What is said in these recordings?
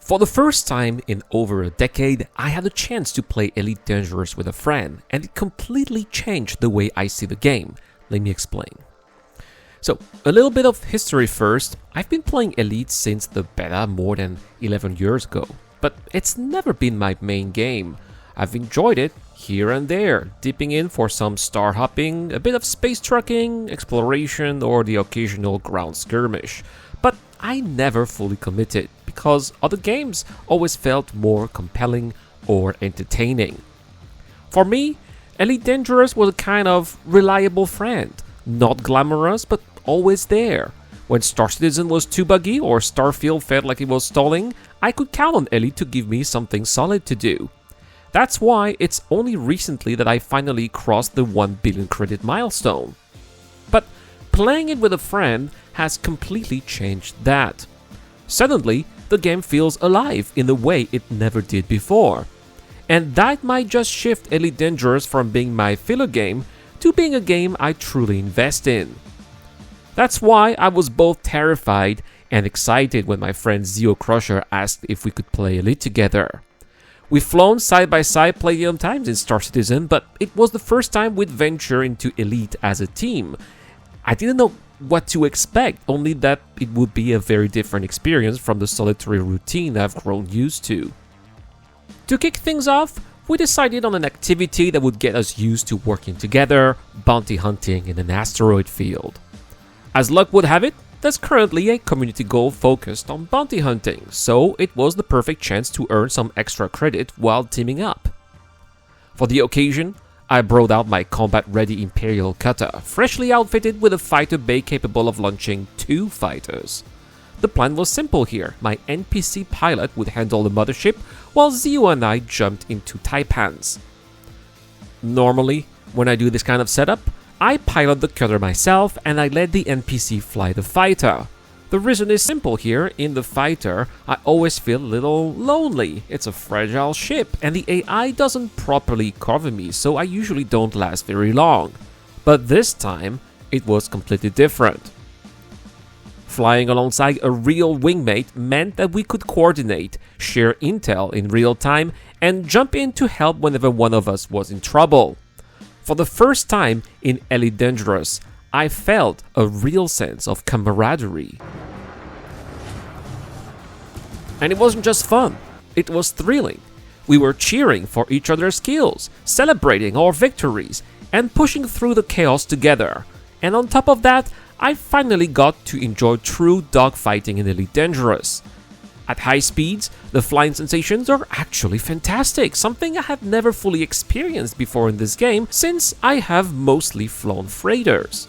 For the first time in over a decade, I had a chance to play Elite Dangerous with a friend, and it completely changed the way I see the game. Let me explain. So, a little bit of history first. I've been playing Elite since the beta more than 11 years ago, but it's never been my main game. I've enjoyed it here and there, dipping in for some star hopping, a bit of space trucking, exploration, or the occasional ground skirmish. But I never fully committed, because other games always felt more compelling or entertaining. For me, Elite Dangerous was a kind of reliable friend, not glamorous but always there. When Star Citizen was too buggy or Starfield felt like it was stalling, I could count on Elite to give me something solid to do. That's why it's only recently that I finally crossed the 1 billion credit milestone. But playing it with a friend has completely changed that. Suddenly, the game feels alive in a way it never did before. And that might just shift Elite Dangerous from being my filler game to being a game I truly invest in. That's why I was both terrified and excited when my friend Zio Crusher asked if we could play Elite together. We've flown side by side plenty of times in Star Citizen, but it was the first time we'd venture into Elite as a team. I didn't know what to expect, only that it would be a very different experience from the solitary routine I've grown used to. To kick things off, we decided on an activity that would get us used to working together, bounty hunting in an asteroid field. As luck would have it, there's currently a community goal focused on bounty hunting, so it was the perfect chance to earn some extra credit while teaming up. For the occasion, I brought out my combat-ready Imperial Cutter, freshly outfitted with a fighter bay capable of launching 2 fighters. The plan was simple here. My NPC pilot would handle the mothership, while Zio and I jumped into Taipans. Normally, when I do this kind of setup, I pilot the cutter myself and I let the NPC fly the fighter. The reason is simple here. In the fighter, I always feel a little lonely. It's a fragile ship and the AI doesn't properly cover me, so I usually don't last very long. But this time, it was completely different. Flying alongside a real wingmate meant that we could coordinate, share intel in real time, and jump in to help whenever one of us was in trouble. For the first time in Elite Dangerous, I felt a real sense of camaraderie. And it wasn't just fun, it was thrilling. We were cheering for each other's kills, celebrating our victories, and pushing through the chaos together. And on top of that, I finally got to enjoy true dogfighting in Elite Dangerous. At high speeds, the flying sensations are actually fantastic, something I have never fully experienced before in this game since I have mostly flown freighters.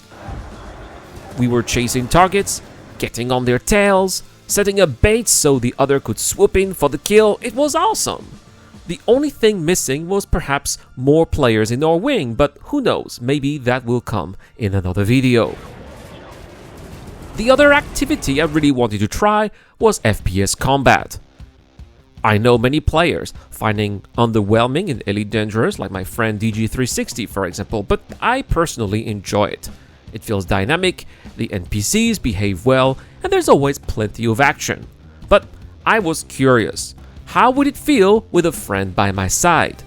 We were chasing targets, getting on their tails, setting up baits so the other could swoop in for the kill. It was awesome. The only thing missing was perhaps more players in our wing, but who knows, maybe that will come in another video. The other activity I really wanted to try was FPS Combat. I know many players finding underwhelming in Elite Dangerous, like my friend DG360 for example, but I personally enjoy it. It feels dynamic, the NPCs behave well, and there's always plenty of action. But I was curious, how would it feel with a friend by my side?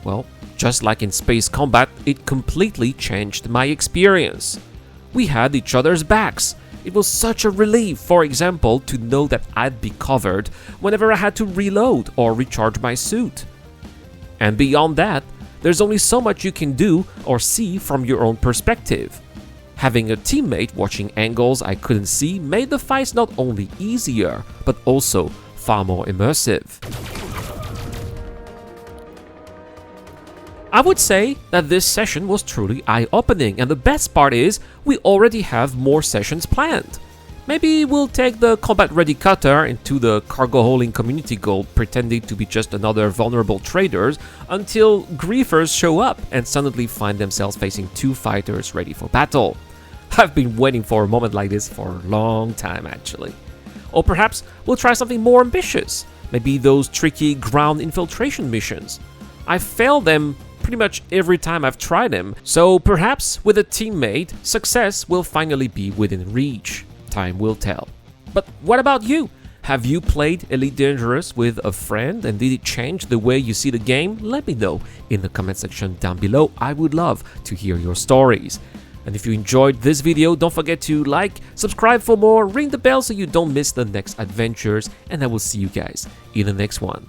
Well, just like in Space Combat, it completely changed my experience. We had each other's backs. It was such a relief, for example, to know that I'd be covered whenever I had to reload or recharge my suit. And beyond that, there's only so much you can do or see from your own perspective. Having a teammate watching angles I couldn't see made the fights not only easier, but also far more immersive. I would say that this session was truly eye-opening, and the best part is we already have more sessions planned. Maybe we'll take the combat-ready cutter into the cargo hauling community goal, pretending to be just another vulnerable traders until griefers show up and suddenly find themselves facing 2 fighters ready for battle. I've been waiting for a moment like this for a long time actually. Or perhaps we'll try something more ambitious, maybe those tricky ground infiltration missions. I failed them pretty much every time I've tried them, so perhaps with a teammate, success will finally be within reach. Time will tell. But what about you? Have you played Elite Dangerous with a friend and did it change the way you see the game? Let me know in the comment section down below. I would love to hear your stories. And if you enjoyed this video, don't forget to like, subscribe for more, ring the bell so you don't miss the next adventures, and I will see you guys in the next one.